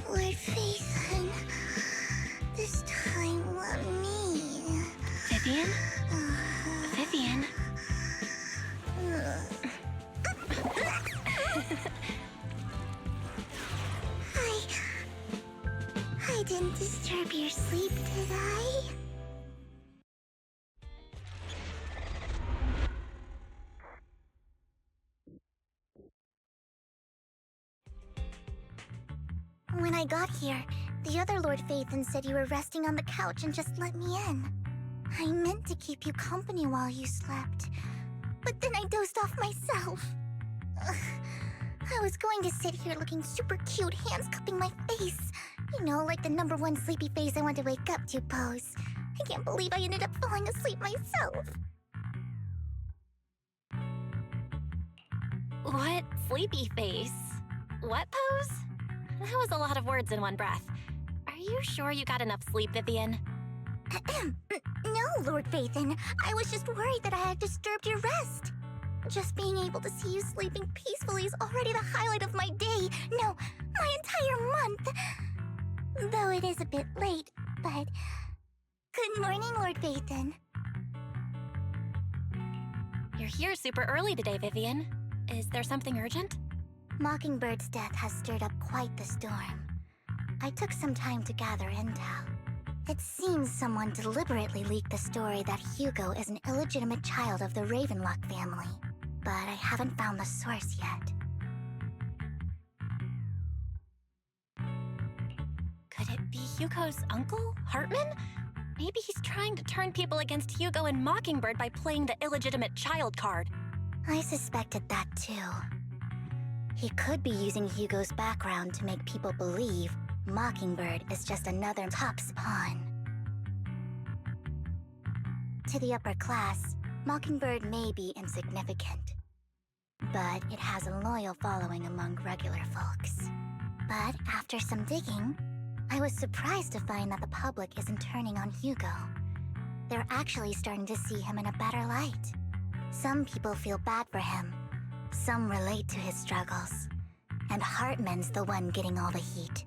Lord Phaethon, this time let me. Vivian? Vivian? I didn't disturb your sleep, did I? When I got here, the other Lord Phaethon said you were resting on the couch and just let me in. I meant to keep you company while you slept, but then I dozed off myself. Ugh. I was going to sit here looking super cute, hands cupping my face. You know, like the #1 sleepy face I want to wake up to pose. I can't believe I ended up falling asleep myself. What sleepy face? What pose? That was a lot of words in one breath. Are you sure you got enough sleep, Vivian? No, Lord Phaethon. I was just worried that I had disturbed your rest. Just being able to see you sleeping peacefully is already the highlight of my day. No, my entire month. Though it is a bit late, but... Good morning, Lord Phaethon. You're here super early today, Vivian. Is there something urgent? Mockingbird's death has stirred up quite the storm. I took some time to gather intel. It seems someone deliberately leaked the story that Hugo is an illegitimate child of the Ravenlock family, but I haven't found the source yet. Could it be Hugo's uncle, Hartman? Maybe he's trying to turn people against Hugo and Mockingbird by playing the illegitimate child card. I suspected that too. He could be using Hugo's background to make people believe Mockingbird is just another Top's pawn. To the upper class, Mockingbird may be insignificant, but it has a loyal following among regular folks. But after some digging, I was surprised to find that the public isn't turning on Hugo. They're actually starting to see him in a better light. Some people feel bad for him, some relate to his struggles, and Hartman's the one getting all the heat.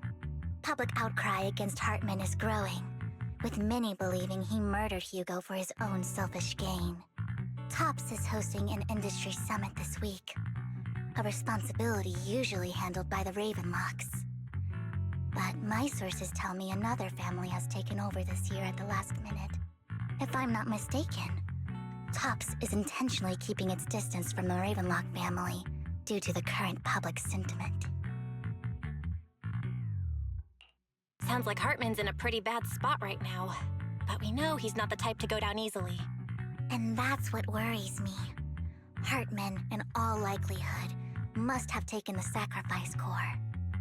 Public outcry against Hartman is growing, with many believing he murdered Hugo for his own selfish gain. Tops is hosting an industry summit this week, a responsibility usually handled by the Ravenlocks. But my sources tell me another family has taken over this year at the last minute. If I'm not mistaken, Tops is intentionally keeping its distance from the Ravenlock family due to the current public sentiment. Sounds like Hartman's in a pretty bad spot right now, but we know he's not the type to go down easily. And that's what worries me. Hartman, in all likelihood, must have taken the sacrifice core.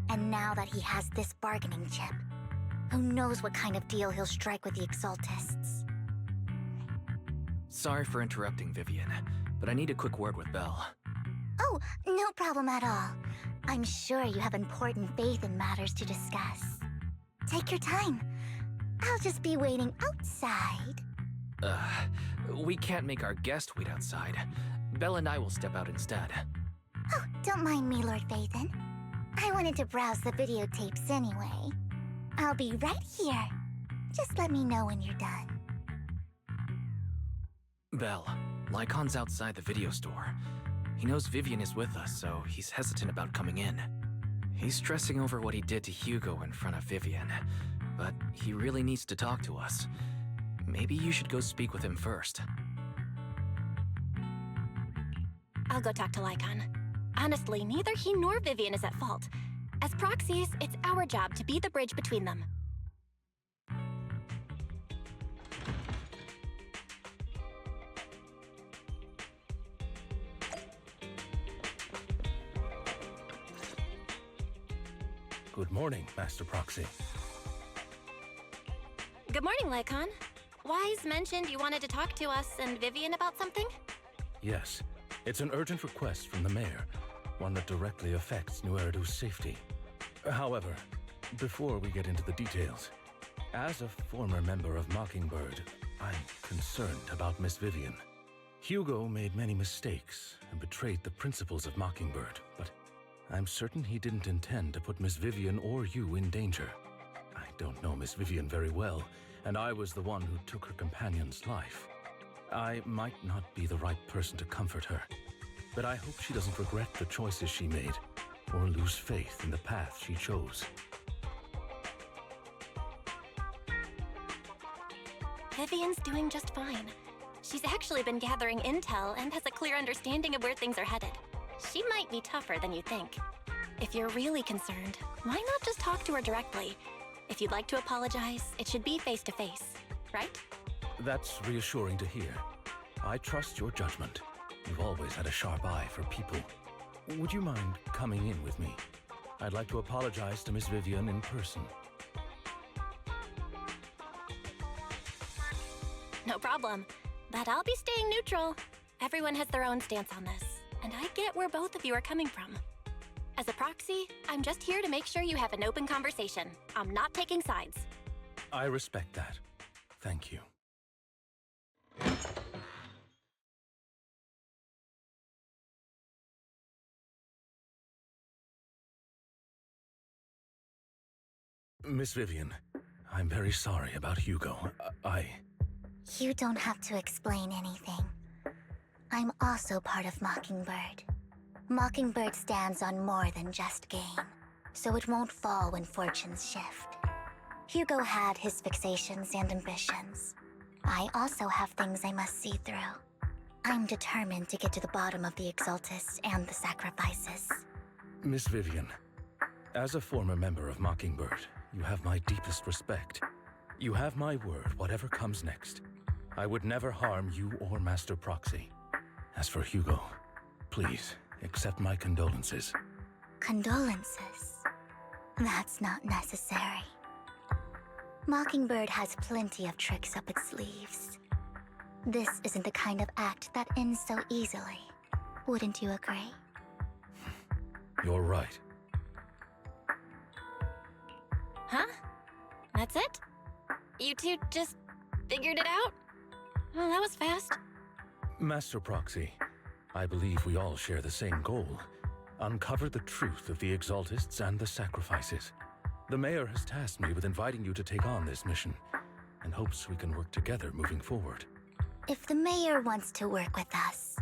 And now that he has this bargaining chip, who knows what kind of deal he'll strike with the Exaltists. Sorry for interrupting, Vivian, but I need a quick word with Belle. Oh, no problem at all. I'm sure you have important faith in matters to discuss. Take your time. I'll just be waiting outside. We can't make our guest wait outside. Belle and I will step out instead. Oh, don't mind me, Lord Phaethon. I wanted to browse the videotapes anyway. I'll be right here. Just let me know when you're done. Belle, Lycon's outside the video store. He knows Vivian is with us, so he's hesitant about coming in. He's stressing over what he did to Hugo in front of Vivian, but he really needs to talk to us. Maybe you should go speak with him first. I'll go talk to Lycon. Honestly, neither he nor Vivian is at fault. As proxies, it's our job to be the bridge between them. Good morning, Master Proxy. Good morning, Lycon. Wise mentioned you wanted to talk to us and Vivian about something? Yes, it's an urgent request from the mayor, one that directly affects New Eridu's safety. However, before we get into the details, As a former member of Mockingbird, I'm concerned about Miss Vivian. Hugo made many mistakes and betrayed the principles of Mockingbird, but I'm certain he didn't intend to put Miss Vivian or you in danger. I don't know Miss Vivian very well, and I was the one who took her companion's life. I might not be the right person to comfort her, but I hope she doesn't regret the choices she made or lose faith in the path she chose. Vivian's doing just fine. She's actually been gathering intel and has a clear understanding of where things are headed. She might be tougher than you think. If you're really concerned, why not just talk to her directly? If you'd like to apologize, it should be face to face, right? That's reassuring to hear. I trust your judgment. You've always had a sharp eye for people. Would you mind coming in with me? I'd like to apologize to Miss Vivian in person. No problem. But I'll be staying neutral. Everyone has their own stance on this, and I get where both of you are coming from. As a proxy, I'm just here to make sure you have an open conversation. I'm not taking sides. I respect that. Thank you. Miss Vivian, I'm very sorry about Hugo. You don't have to explain anything. I'm also part of Mockingbird. Mockingbird stands on more than just gain, so it won't fall when fortunes shift. Hugo had his fixations and ambitions. I also have things I must see through. I'm determined to get to the bottom of the Exaltists and the sacrifices. Miss Vivian, as a former member of Mockingbird, you have my deepest respect. You have my word, whatever comes next. I would never harm you or Master Proxy. As for Hugo, please accept my condolences. Condolences? That's not necessary. Mockingbird has plenty of tricks up its sleeves. This isn't the kind of act that ends so easily. Wouldn't you agree? You're right. Huh? That's it? You two just figured it out? Well, that was fast. Master Proxy, I believe we all share the same goal. Uncover the truth of the Exaltists and the sacrifices. The Mayor has tasked me with inviting you to take on this mission, and hopes we can work together moving forward. If the Mayor wants to work with us,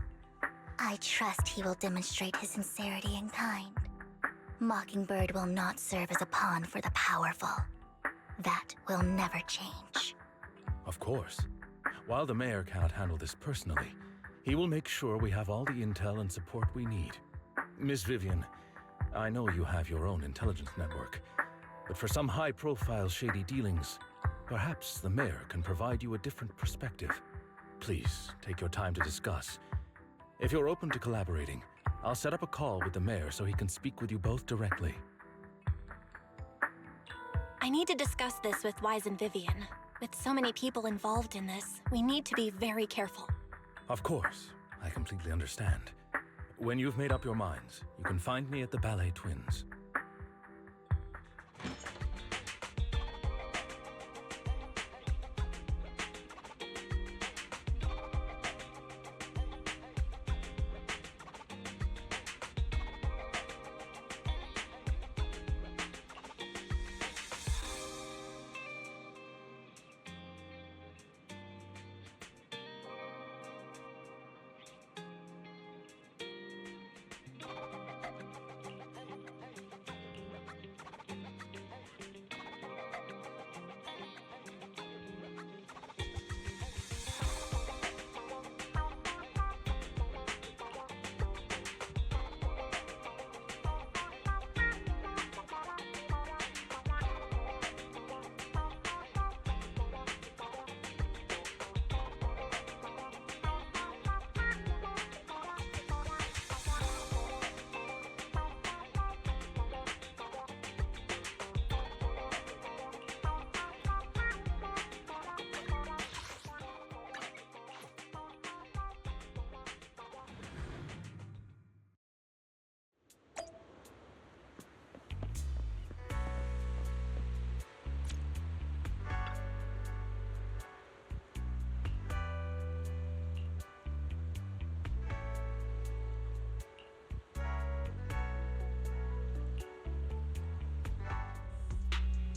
I trust he will demonstrate his sincerity in kind. Mockingbird will not serve as a pawn for the powerful. That will never change. Of course. While the Mayor cannot handle this personally, he will make sure we have all the intel and support we need. Miss Vivian, I know you have your own intelligence network, but for some high-profile shady dealings, perhaps the Mayor can provide you a different perspective. Please, take your time to discuss. If you're open to collaborating, I'll set up a call with the Mayor so he can speak with you both directly. I need to discuss this with Wise and Vivian. With so many people involved in this, we need to be very careful. Of course, I completely understand. When you've made up your minds, you can find me at the Ballet Twins.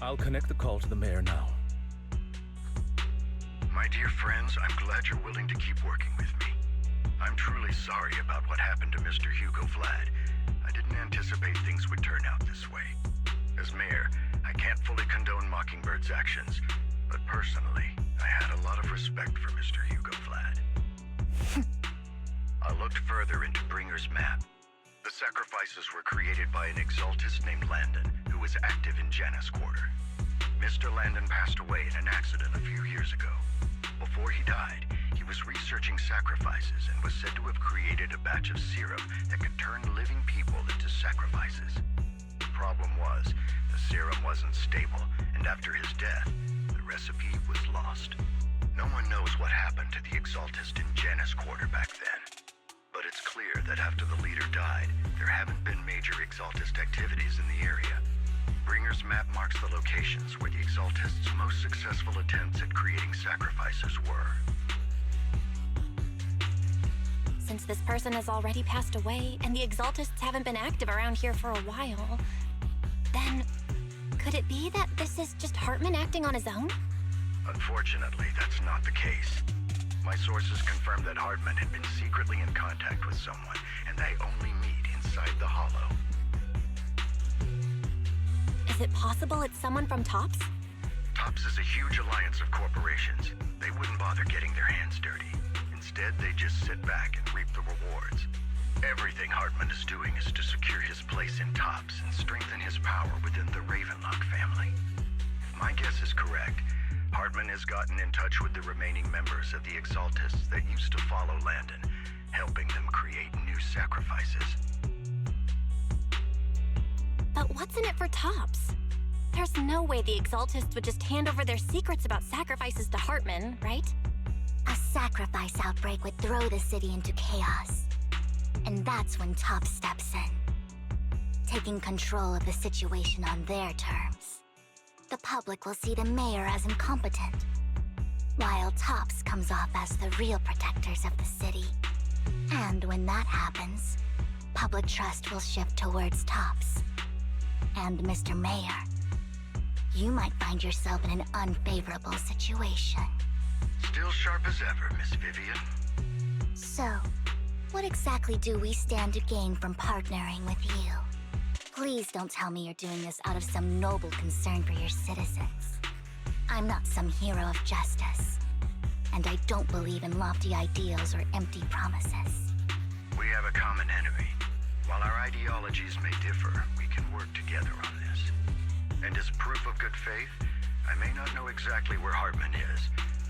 I'll connect the call to the mayor now. My dear friends, I'm glad you're willing to keep working with me. I'm truly sorry about what happened to Mr. Hugo Vlad. I didn't anticipate things would turn out this way. As mayor, I can't fully condone Mockingbird's actions, but personally, I had a lot of respect for Mr. Hugo Vlad. I looked further into Bringer's map. The sacrifices were created by an exaltist named Landon, who was active in Janus Quarter. Mr. Landon passed away in an accident a few years ago. Before he died, he was researching sacrifices and was said to have created a batch of serum that could turn living people into sacrifices. The problem was, the serum wasn't stable, and after his death, the recipe was lost. No one knows what happened to the exaltist in Janus Quarter back then. But it's clear that after the leader died, there haven't been major exaltist activities in the area. Bringer's map marks the locations where the exaltists' most successful attempts at creating sacrifices were. Since this person has already passed away, and the exaltists haven't been active around here for a while, then could it be that this is just Hartman acting on his own? Unfortunately, that's not the case. My sources confirmed that Hartman had been secretly in contact with someone, and they only meet inside the Hollow. Is it possible it's someone from TOPS? TOPS is a huge alliance of corporations. They wouldn't bother getting their hands dirty. Instead, they just sit back and reap the rewards. Everything Hartman is doing is to secure his place in TOPS and strengthen his power within the Ravenlock family. If my guess is correct, Hartman has gotten in touch with the remaining members of the Exaltists that used to follow Landon, helping them create new sacrifices. But what's in it for TOPS? There's no way the Exaltists would just hand over their secrets about sacrifices to Hartman, right? A sacrifice outbreak would throw the city into chaos. And that's when TOPS steps in, taking control of the situation on their terms. The public will see the mayor as incompetent, while TOPS comes off as the real protectors of the city. And when that happens, public trust will shift towards TOPS. And Mr. Mayor, you might find yourself in an unfavorable situation. Still sharp as ever, Miss Vivian. So, what exactly do we stand to gain from partnering with you? Please don't tell me you're doing this out of some noble concern for your citizens. I'm not some hero of justice, and I don't believe in lofty ideals or empty promises. We have a common enemy. While our ideologies may differ, we can work together on this. And as proof of good faith, I may not know exactly where Hartman is,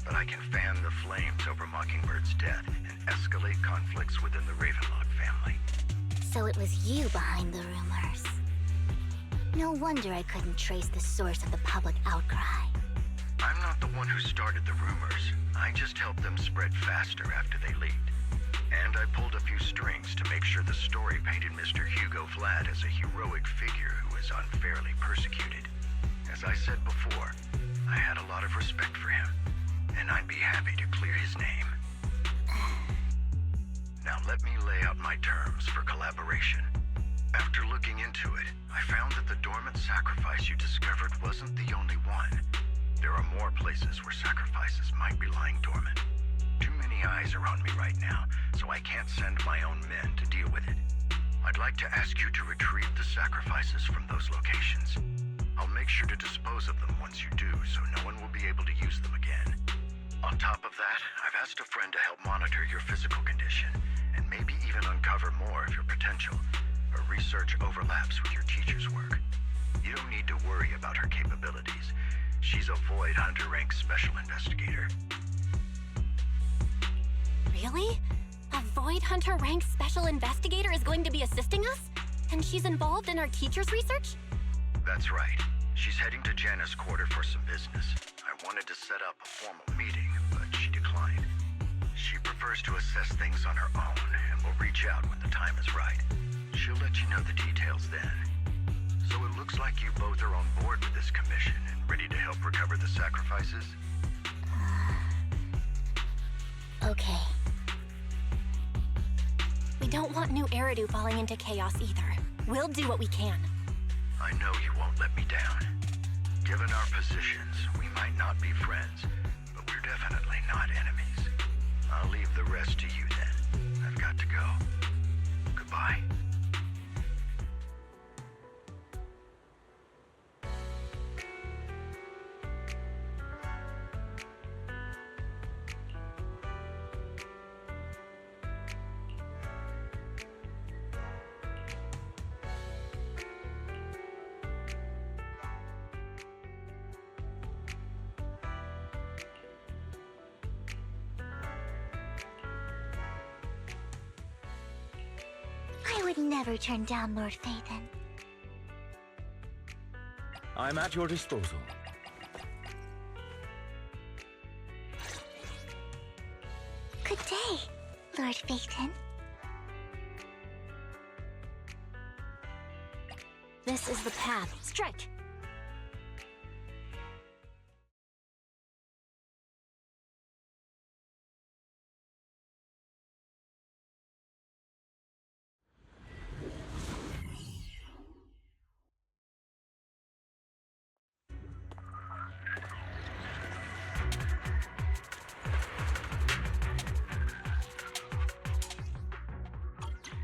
but I can fan the flames over Mockingbird's death and escalate conflicts within the Ravenlock family. So it was you behind the rumors. No wonder I couldn't trace the source of the public outcry. I'm not the one who started the rumors. I just helped them spread faster after they leaked. And I pulled a few strings to make sure the story painted Mr. Hugo Vlad as a heroic figure who was unfairly persecuted. As I said before, I had a lot of respect for him, and I'd be happy to clear his name. Now let me lay out my terms for collaboration. After looking into it, I found that the dormant sacrifice you discovered wasn't the only one. There are more places where sacrifices might be lying dormant. Too many eyes are on me right now, so I can't send my own men to deal with it. I'd like to ask you to retrieve the sacrifices from those locations. I'll make sure to dispose of them once you do, so no one will be able to use them again. On top of that, I've asked a friend to help monitor your physical condition, and maybe even uncover more of your potential. Her research overlaps with your teacher's work. You don't need to worry about her capabilities. She's a Void Hunter rank special investigator. Really? A Void Hunter rank special investigator is going to be assisting us? And she's involved in our teacher's research? That's right. She's heading to Janus Quarter for some business. I wanted to set up a formal meeting, but she declined. She prefers to assess things on her own, and will reach out when the time is right. She'll let you know the details then. So it looks like you both are on board with this commission and ready to help recover the sacrifices? Okay. We don't want new Eridu falling into chaos either. We'll do what we can. I know you won't let me down. Given our positions, we might not be friends, but we're definitely not enemies. I'll leave the rest to you then. I've got to go. Goodbye. I would never turn down Lord Phaethon. I'm at your disposal. Good day, Lord Phaethon. This is the path. Strike!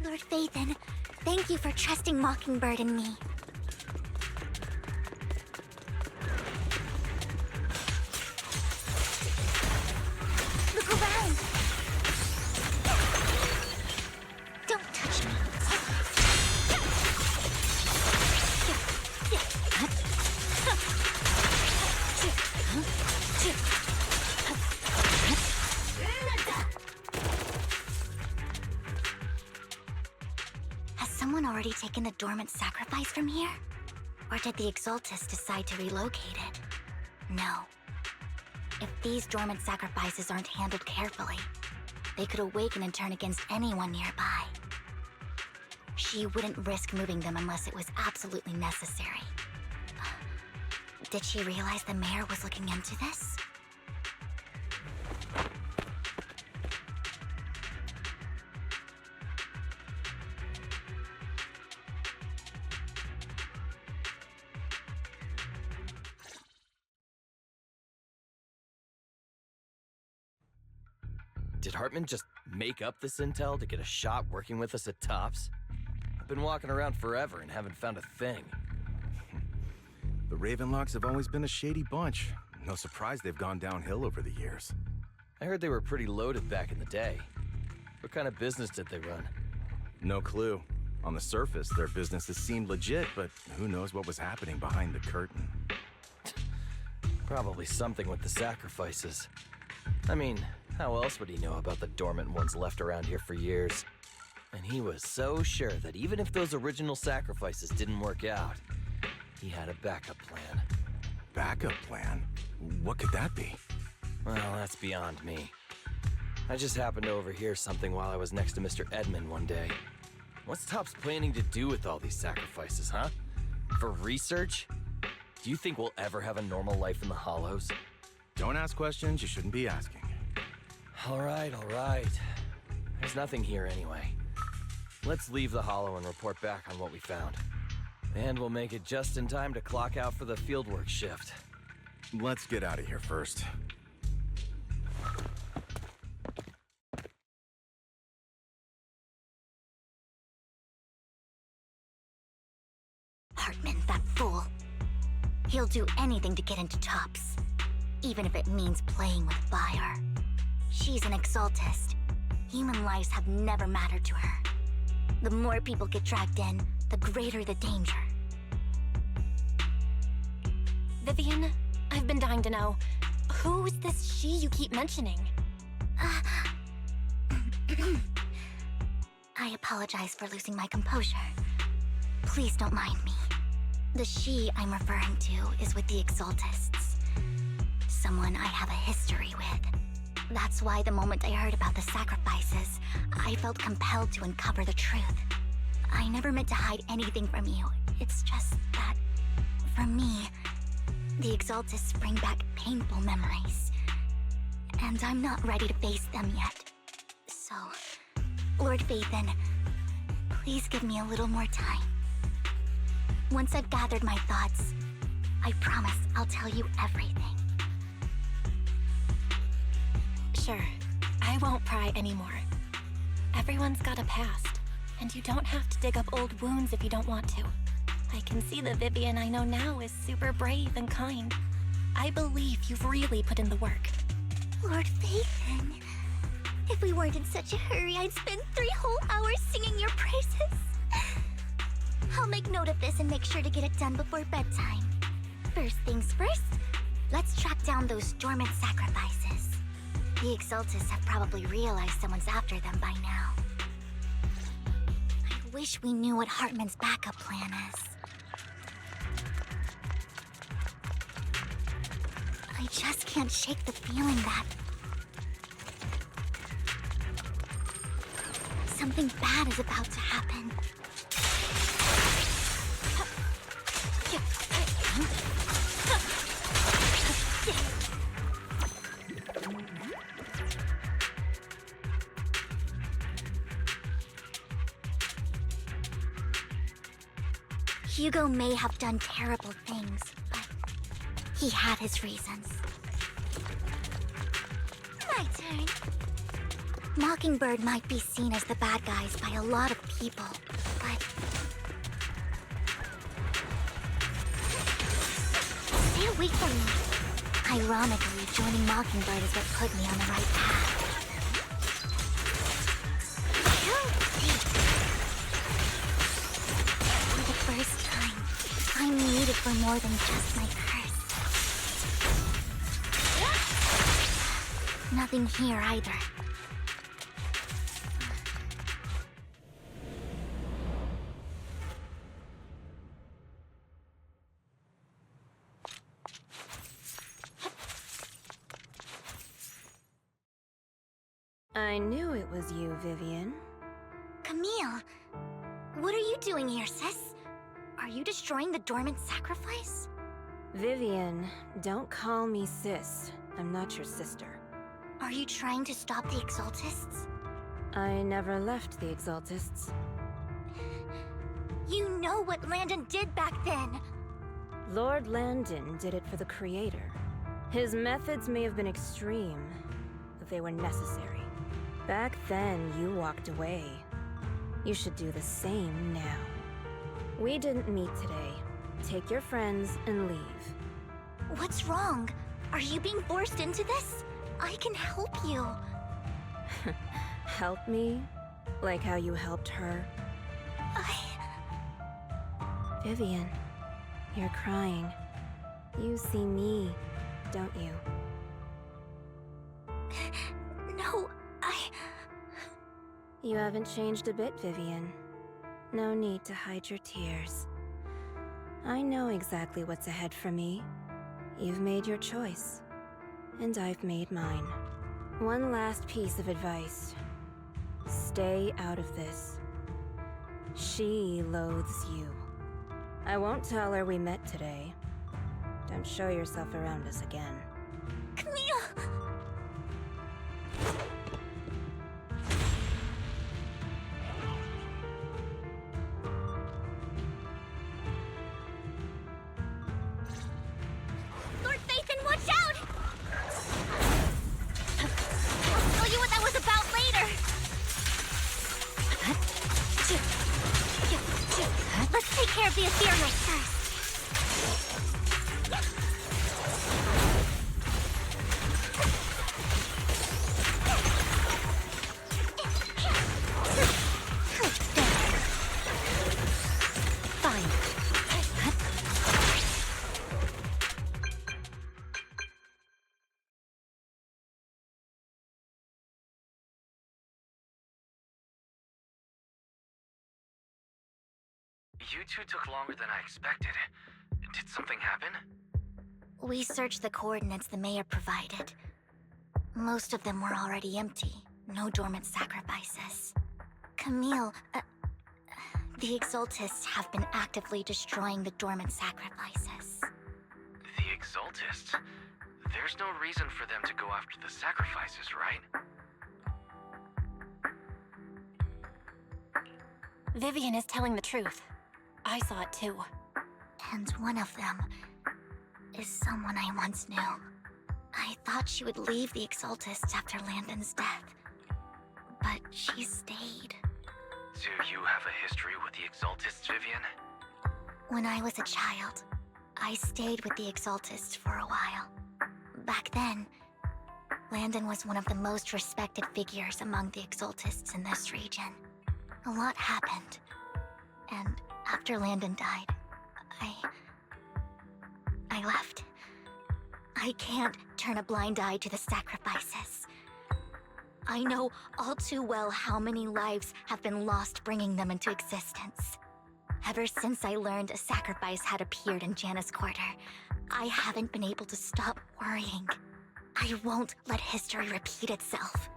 Lord Phaethon, thank you for trusting Mockingbird and me. Look around! Don't touch me. Has someone already taken the dormant sacrifice from here? Or did the Exaltus decide to relocate it? No. If these dormant sacrifices aren't handled carefully, they could awaken and turn against anyone nearby. She wouldn't risk moving them unless it was absolutely necessary. Did she realize the mayor was looking into this? Did Hartman just make up this intel to get a shot working with us at Tops? I've been walking around forever and haven't found a thing. The Ravenlocks have always been a shady bunch. No surprise they've gone downhill over the years. I heard they were pretty loaded back in the day. What kind of business did they run? No clue. On the surface, their businesses seemed legit, but who knows what was happening behind the curtain. Probably something with the sacrifices. I mean, how else would he know about the dormant ones left around here for years? And he was so sure that even if those original sacrifices didn't work out, he had a backup plan. Backup plan? What could that be? Well, that's beyond me. I just happened to overhear something while I was next to Mr. Edmund one day. What's Tops planning to do with all these sacrifices, huh? For research? Do you think we'll ever have a normal life in the Hollows? Don't ask questions you shouldn't be asking. All right. There's nothing here anyway. Let's leave the Hollow and report back on what we found. And we'll make it just in time to clock out for the fieldwork shift. Let's get out of here first. Hartman, that fool. He'll do anything to get into Tops, even if it means playing with fire. She's an Exaltist. Human lives have never mattered to her. The more people get dragged in, the greater the danger. Vivian, I've been dying to know. Who is this she you keep mentioning? I apologize for losing my composure. Please don't mind me. The she I'm referring to is with the Exaltists. Someone I have a history with. That's why the moment I heard about the sacrifices, I felt compelled to uncover the truth. I never meant to hide anything from you. It's just that, for me, the Exaltists bring back painful memories. And I'm not ready to face them yet. So, Lord Phaethon, please give me a little more time. Once I've gathered my thoughts, I promise I'll tell you everything. Sure, I won't pry anymore. Everyone's got a past, and you don't have to dig up old wounds if you don't want to. I can see the Vivian I know now is super brave and kind. I believe you've really put in the work. Lord Phaethon, if we weren't in such a hurry, I'd spend 3 whole hours singing your praises. I'll make note of this and make sure to get it done before bedtime. First things first, let's track down those dormant sacrifices. The Exaltists have probably realized someone's after them by now. I wish we knew what Hartman's backup plan is. I just can't shake the feeling that something bad is about to happen. Hugo may have done terrible things, but he had his reasons. My turn. Mockingbird might be seen as the bad guys by a lot of people, but stay away from me. Ironically, joining Mockingbird is what put me on the right path. For the first time, I'm needed for more than just my curse. Nothing here either. I knew it was you, Vivian. Camille, what are you doing here, sis? Are you destroying the dormant sacrifice? Vivian, don't call me sis. I'm not your sister. Are you trying to stop the Exaltists? I never left the Exaltists. You know what Landon did back then! Lord Landon did it for the Creator. His methods may have been extreme, but they were necessary. Back then, you walked away. You should do the same now. We didn't meet today. Take your friends and leave. What's wrong? Are you being forced into this? I can help you. Help me? Like how you helped her? Vivian, you're crying. You see me, don't you? No, You haven't changed a bit, Vivian. No need to hide your tears. I know exactly what's ahead for me. You've made your choice, and I've made mine. One last piece of advice. Stay out of this. She loathes you. I won't tell her we met today. Don't show yourself around us again. Camille! Lord Phaethon, watch out! I'll tell you what that was about later. Let's take care of the ethereals first. You two took longer than I expected. Did something happen? We searched the coordinates the mayor provided. Most of them were already empty. No dormant sacrifices. Camille, the Exaltists have been actively destroying the dormant sacrifices. The Exaltists? There's no reason for them to go after the sacrifices, right? Vivian is telling the truth. I saw it too. And one of them, is someone I once knew. I thought she would leave the Exaltists after Landon's death, but she stayed. Do you have a history with the Exaltists, Vivian? When I was a child, I stayed with the Exaltists for a while. Back then, Landon was one of the most respected figures among the Exaltists in this region. A lot happened, and after Landon died, I left. I can't turn a blind eye to the sacrifices. I know all too well how many lives have been lost bringing them into existence. Ever since I learned a sacrifice had appeared in Janus Quarter, I haven't been able to stop worrying. I won't let history repeat itself.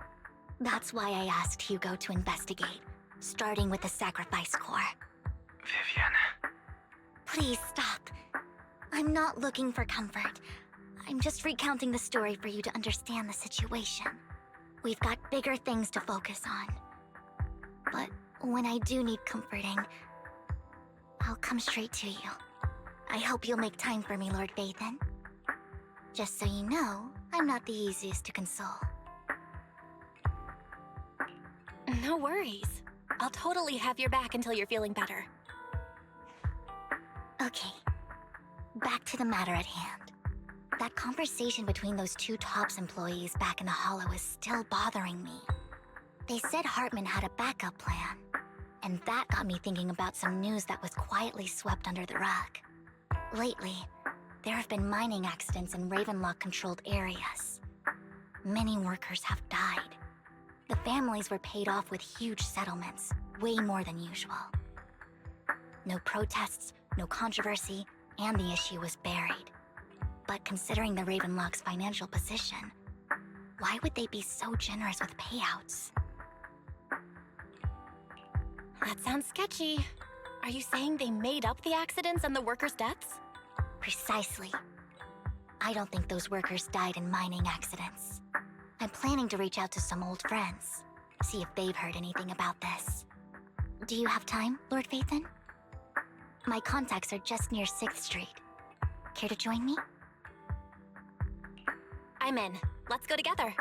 That's why I asked Hugo to investigate, starting with the Sacrifice Corps. Vivian. Please stop. I'm not looking for comfort. I'm just recounting the story for you to understand the situation. We've got bigger things to focus on. But when I do need comforting, I'll come straight to you. I hope you'll make time for me, Lord Vathan. Just so you know, I'm not the easiest to console. No worries. I'll totally have your back until you're feeling better. Okay, back to the matter at hand. That conversation between those two TOPS employees back in the Hollow is still bothering me. They said Hartman had a backup plan, and that got me thinking about some news that was quietly swept under the rug. Lately, there have been mining accidents in Ravenlock-controlled areas. Many workers have died. The families were paid off with huge settlements, way more than usual. No protests, no controversy, and the issue was buried. But considering the Ravenlock's financial position, why would they be so generous with payouts? That sounds sketchy. Are you saying they made up the accidents and the workers' deaths? Precisely. I don't think those workers died in mining accidents. I'm planning to reach out to some old friends, see if they've heard anything about this. Do you have time, Lord Vathan? My contacts are just near 6th Street. Care to join me? I'm in. Let's go together.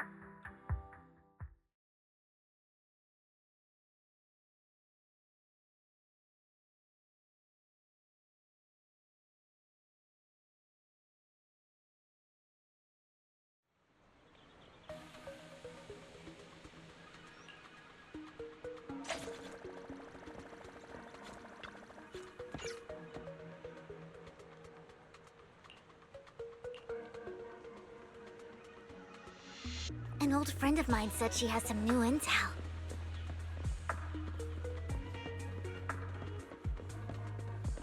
An old friend of mine said she has some new intel.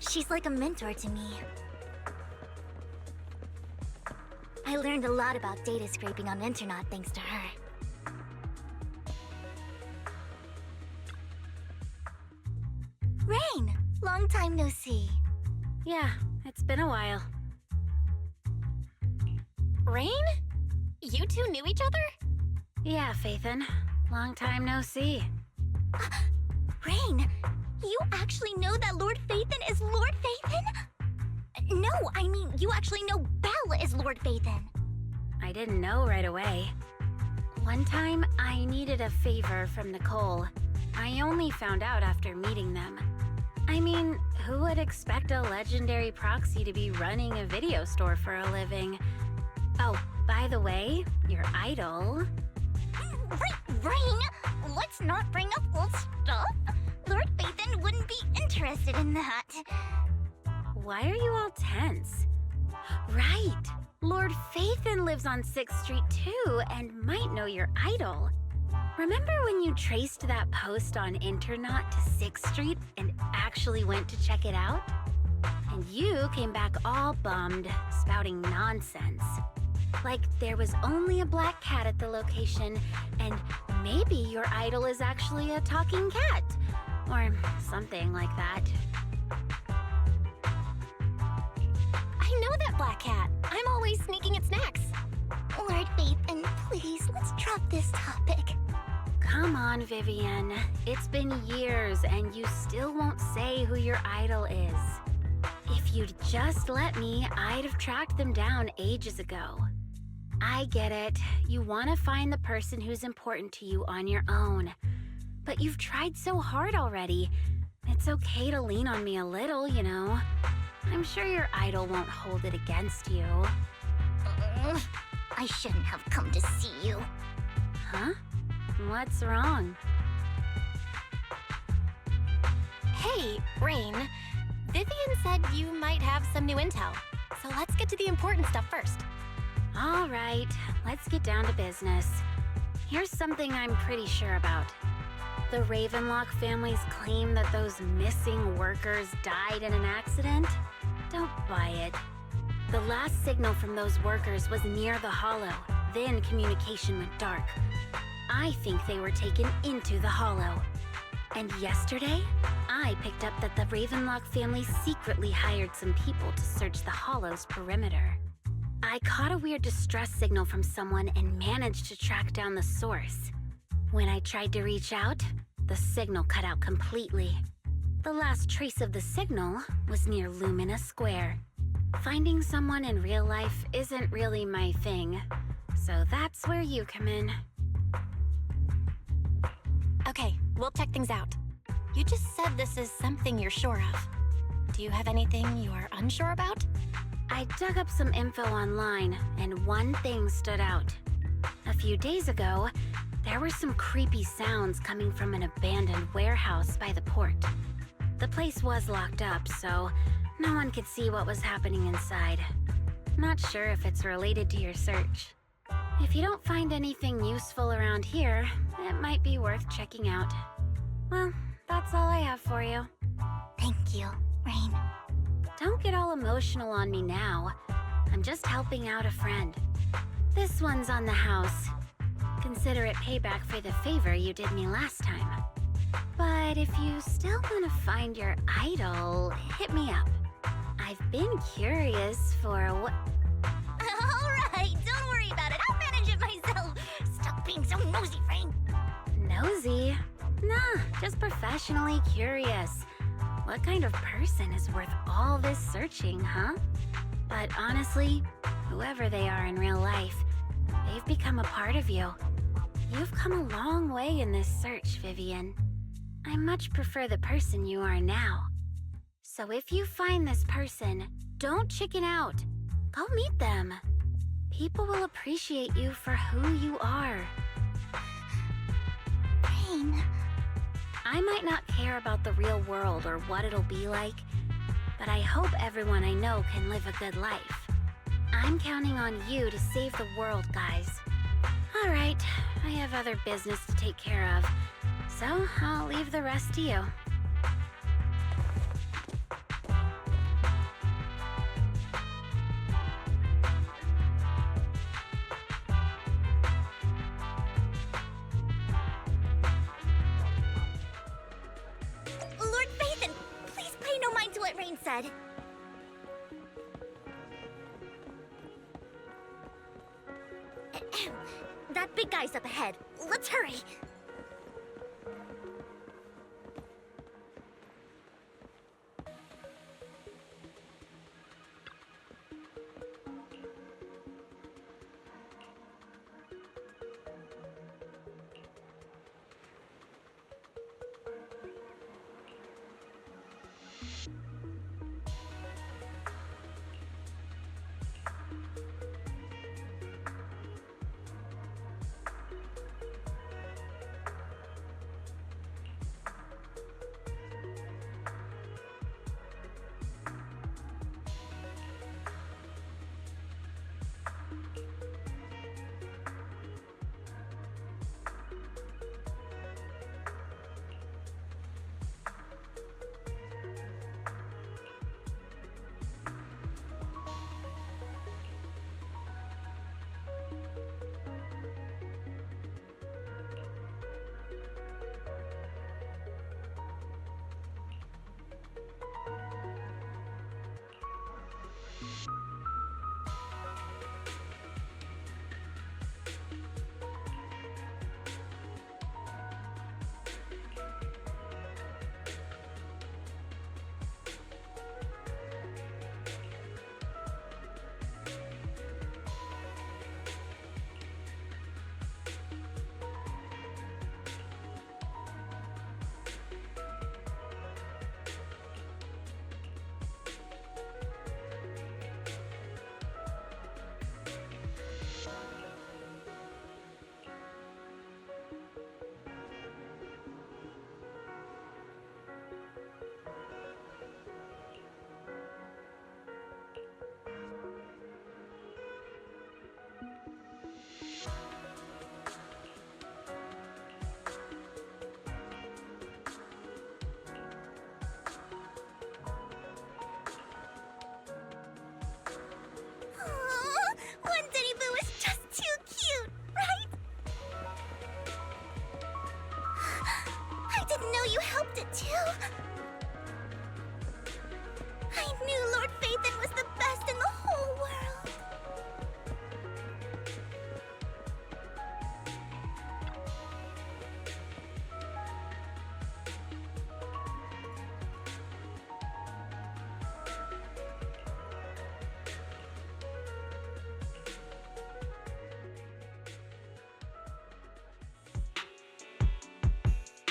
She's like a mentor to me. I learned a lot about data scraping on Internet thanks to her. Rain! Long time no see. Yeah, it's been a while. Rain? You two knew each other? Yeah, Phaethon. Long time no see. Rain, you actually know that Lord Vathan is Lord Vathan? No, I mean, you actually know Belle is Lord Vathan. I didn't know right away. One time, I needed a favor from Nicole. I only found out after meeting them. I mean, who would expect a legendary proxy to be running a video store for a living? Oh, by the way, your idol... Rain, let's not bring up old stuff. Lord Vathan wouldn't be interested in that. Why are you all tense? Right! Lord Phaethon lives on 6th Street too, and might know your idol. Remember when you traced that post on Internet to 6th Street and actually went to check it out? And you came back all bummed, spouting nonsense. Like there was only a black cat at the location, and maybe your idol is actually a talking cat. Or something like that. I know that black cat. I'm always sneaking at snacks. Lord Vathan, please, let's drop this topic. Come on, Vivian. It's been years and you still won't say who your idol is. If If you'd just let me, I'd have tracked them down ages ago. I get it. You want to find the person who's important to you on your own. But you've tried so hard already. It's okay to lean on me a little, you know. I'm sure your idol won't hold it against you. I shouldn't have come to see you. Huh? What's wrong? Hey, Rain. Vivian said you might have some new intel. So let's get to the important stuff first. All right, let's get down to business. Here's something I'm pretty sure about. The Ravenlock family's claim that those missing workers died in an accident? Don't buy it. The last signal from those workers was near the Hollow. Then communication went dark. I think they were taken into the Hollow. And yesterday, I picked up that the Ravenlock family secretly hired some people to search the Hollow's perimeter. I caught a weird distress signal from someone and managed to track down the source. When I tried to reach out, the signal cut out completely. The last trace of the signal was near Lumina Square. Finding someone in real life isn't really my thing, so that's where you come in. Okay, we'll check things out. You just said this is something you're sure of. Do you have anything you're unsure about? I dug up some info online, and one thing stood out. A few days ago, there were some creepy sounds coming from an abandoned warehouse by the port. The place was locked up, so no one could see what was happening inside. Not sure if it's related to your search. If you don't find anything useful around here, it might be worth checking out. Well, that's all I have for you. Thank you, Rain. Don't get all emotional on me now. I'm just helping out a friend. This one's on the house. Consider it payback for the favor you did me last time. But if you still want to find your idol, hit me up. I've been curious for what... Alright, don't worry about it. I'll manage it myself. Stop being so nosy, Rain. Nosy? Nah, just professionally curious. What kind of person is worth all this searching, huh? But honestly, whoever they are in real life, they've become a part of you. You've come a long way in this search, Vivian. I much prefer the person you are now. So if you find this person, don't chicken out. Go meet them. People will appreciate you for who you are. Rain. I might not care about the real world or what it'll be like, but I hope everyone I know can live a good life. I'm counting on you to save the world, guys. All right, I have other business to take care of, so I'll leave the rest to you. Lord Phaethon, please pay no mind to what Rain said. That big guy's up ahead. Let's hurry.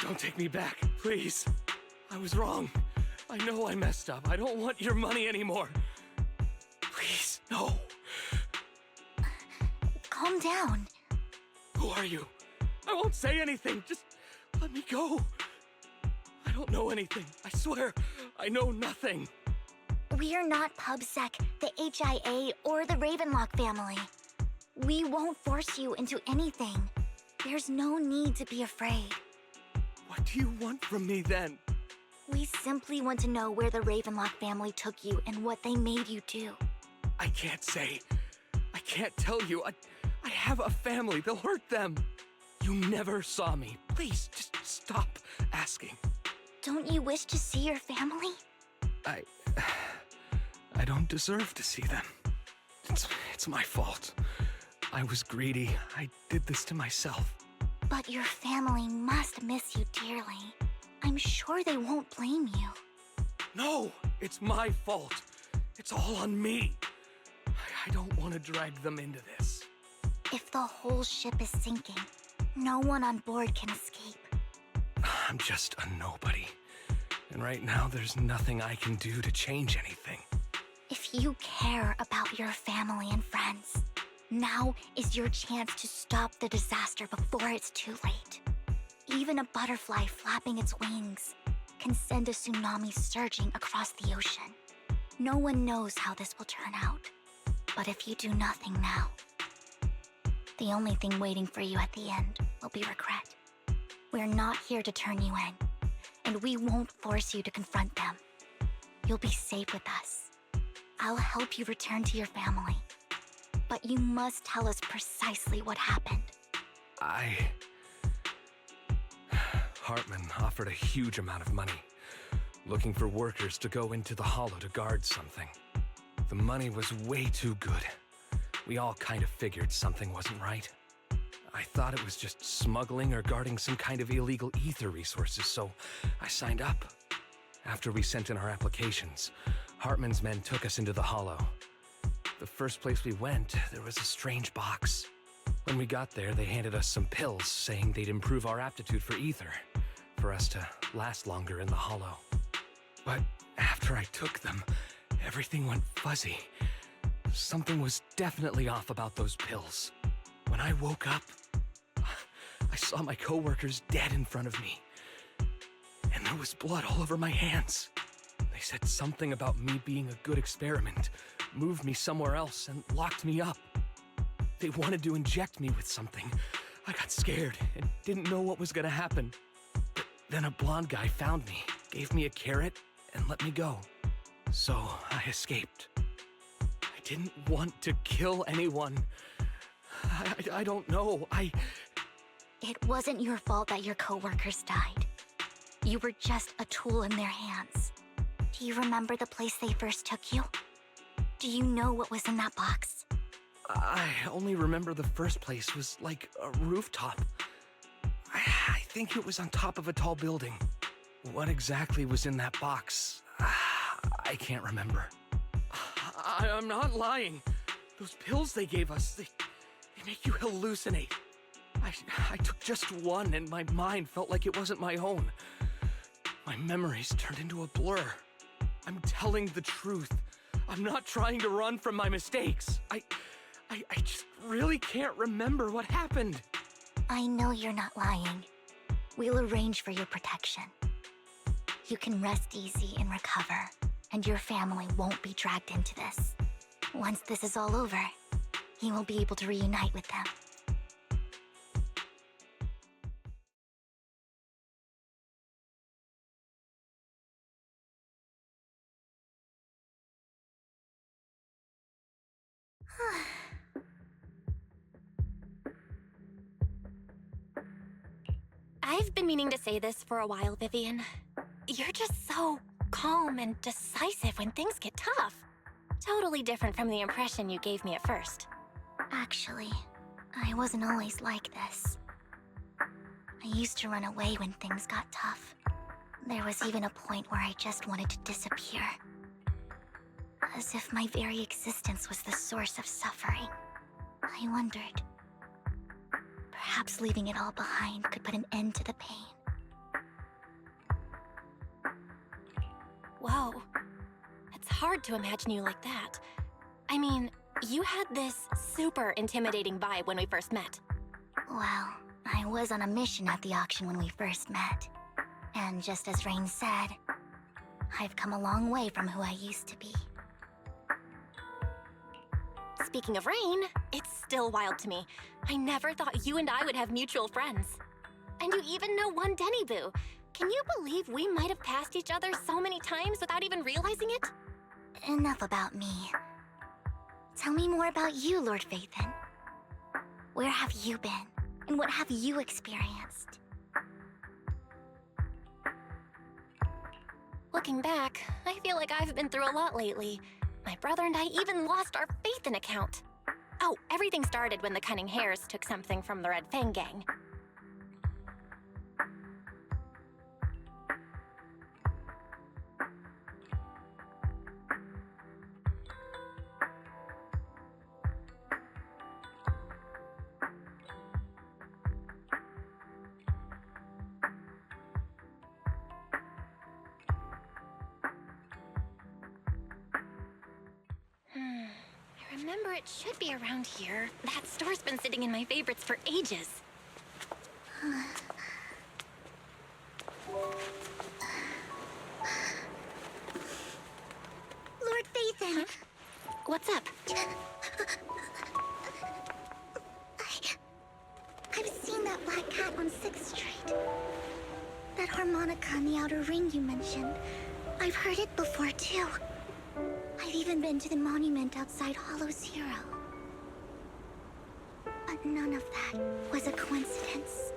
Don't take me back, please. I was wrong. I know I messed up. I don't want your money anymore. Please, no. Calm down. Who are you? I won't say anything. Just let me go. I don't know anything. I swear, I know nothing. We're not PubSec, the HIA, or the Ravenlock family. We won't force you into anything. There's no need to be afraid. What do you want from me then? We simply want to know where the Ravenlock family took you and what they made you do. I can't say. I can't tell you. I have a family. They'll hurt them. You never saw me. Please, just stop asking. Don't you wish to see your family? I don't deserve to see them. It's my fault. I was greedy. I did this to myself. But your family must miss you dearly. I'm sure they won't blame you. No, it's my fault. It's all on me. I don't want to drag them into this. If the whole ship is sinking, no one on board can escape. I'm just a nobody. And right now, there's nothing I can do to change anything. If you care about your family and friends, now is your chance to stop the disaster before it's too late. Even a butterfly flapping its wings can send a tsunami surging across the ocean. No one knows how this will turn out. But if you do nothing now, the only thing waiting for you at the end will be regret. We're not here to turn you in, and we won't force you to confront them. You'll be safe with us. I'll help you return to your family. But you must tell us precisely what happened. Hartman offered a huge amount of money, looking for workers to go into the hollow to guard something. The money was way too good. We all kind of figured something wasn't right. I thought it was just smuggling or guarding some kind of illegal ether resources, so I signed up. After we sent in our applications, Hartman's men took us into the hollow. The first place we went, there was a strange box. When we got there, they handed us some pills, saying they'd improve our aptitude for ether, for us to last longer in the hollow. But after I took them, everything went fuzzy. Something was definitely off about those pills. When I woke up, I saw my coworkers dead in front of me. And there was blood all over my hands. They said something about me being a good experiment, moved me somewhere else, and locked me up. They wanted to inject me with something. I got scared and didn't know what was gonna happen. But then a blonde guy found me, gave me a carrot, and let me go. So I escaped. I didn't want to kill anyone. I don't know. It wasn't your fault that your coworkers died. You were just a tool in their hands. Do you remember the place they first took you? Do you know what was in that box? I only remember the first place was like a rooftop. I think it was on top of a tall building. What exactly was in that box? I can't remember. I'm not lying. Those pills they gave us, they make you hallucinate. I took just one and my mind felt like it wasn't my own. My memories turned into a blur. I'm telling the truth. I'm not trying to run from my mistakes. I just really can't remember what happened. I know you're not lying. We'll arrange for your protection. You can rest easy and recover, and your family won't be dragged into this. Once this is all over, you will be able to reunite with them. I've been meaning to say this for a while, Vivian. You're just so calm and decisive when things get tough. Totally different from the impression you gave me at first. Actually, I wasn't always like this. I used to run away when things got tough. There was even a point where I just wanted to disappear. As if my very existence was the source of suffering. I wondered. Perhaps leaving it all behind could put an end to the pain. Whoa. It's hard to imagine you like that. I mean, you had this super intimidating vibe when we first met. Well, I was on a mission at the auction when we first met. And just as Rain said, I've come a long way from who I used to be. Speaking of Rain, it's still wild to me. I never thought you and I would have mutual friends. And you even know one Denny Boo. Can you believe we might have passed each other so many times without even realizing it? Enough about me. Tell me more about you, Lord Phaethon. Where have you been? And what have you experienced? Looking back, I feel like I've been through a lot lately. My brother and I even lost our Phaethon account. Oh, everything started when the Cunning Hares took something from the Red Fang gang. I remember it should be around here. That store's been sitting in my favorites for ages. Lord Phaethon! Huh? What's up? I've seen that black cat on 6th Street. That harmonica in the outer ring you mentioned. I've heard it before, too. I've even been to the monument outside Hollow's Hero. But none of that was a coincidence.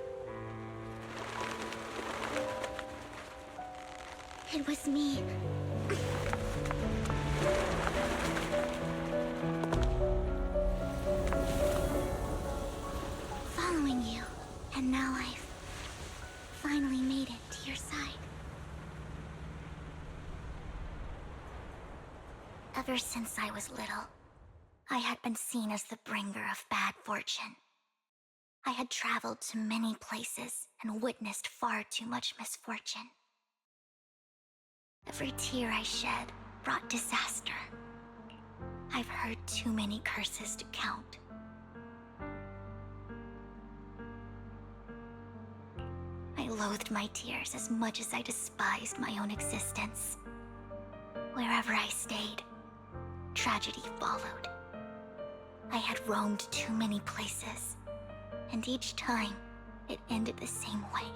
It was me. Following you, and now I've finally made it to your side. Ever since I was little, I had been seen as the bringer of bad fortune. I had traveled to many places and witnessed far too much misfortune. Every tear I shed brought disaster. I've heard too many curses to count. I loathed my tears as much as I despised my own existence. Wherever I stayed, tragedy followed. I had roamed too many places, and each time, it ended the same way.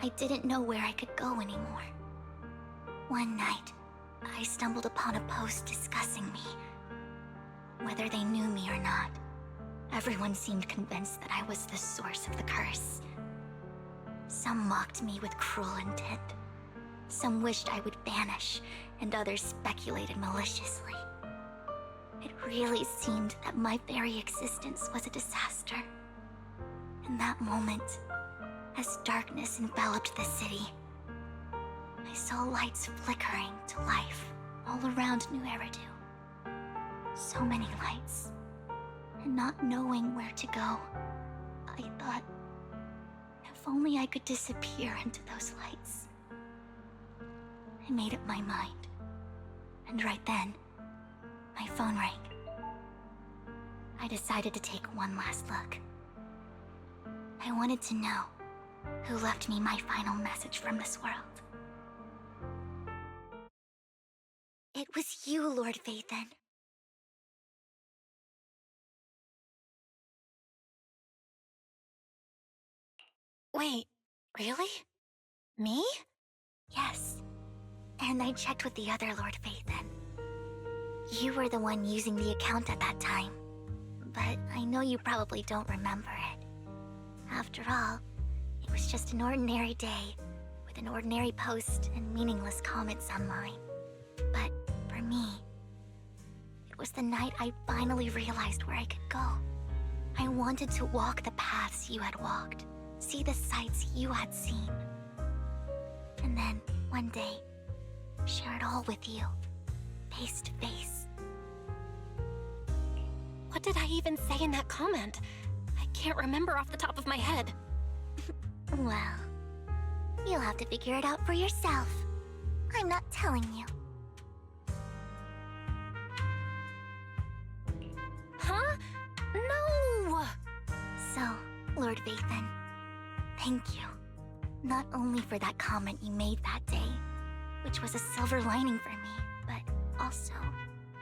I didn't know where I could go anymore. One night, I stumbled upon a post discussing me. Whether they knew me or not, everyone seemed convinced that I was the source of the curse. Some mocked me with cruel intent. Some wished I would vanish, and others speculated maliciously. It really seemed that my very existence was a disaster. In that moment, as darkness enveloped the city, I saw lights flickering to life all around New Eridu. So many lights, and not knowing where to go, I thought, if only I could disappear into those lights. I made up my mind, and right then, my phone rang. I decided to take one last look. I wanted to know who left me my final message from this world. It was you, Lord Phaethon. Wait, really? Me? Yes. And I checked with the other Lord Phaethon. You were the one using the account at that time. But I know you probably don't remember it. After all, it was just an ordinary day, with an ordinary post and meaningless comments online. But for me, it was the night I finally realized where I could go. I wanted to walk the paths you had walked, see the sights you had seen. And then, one day, share it all with you, face to face. What did I even say in that comment? I can't remember off the top of my head. Well, you'll have to figure it out for yourself. I'm not telling you. Huh? No! So, Lord Vathan, thank you. Not only for that comment you made that day, which was a silver lining for me, but also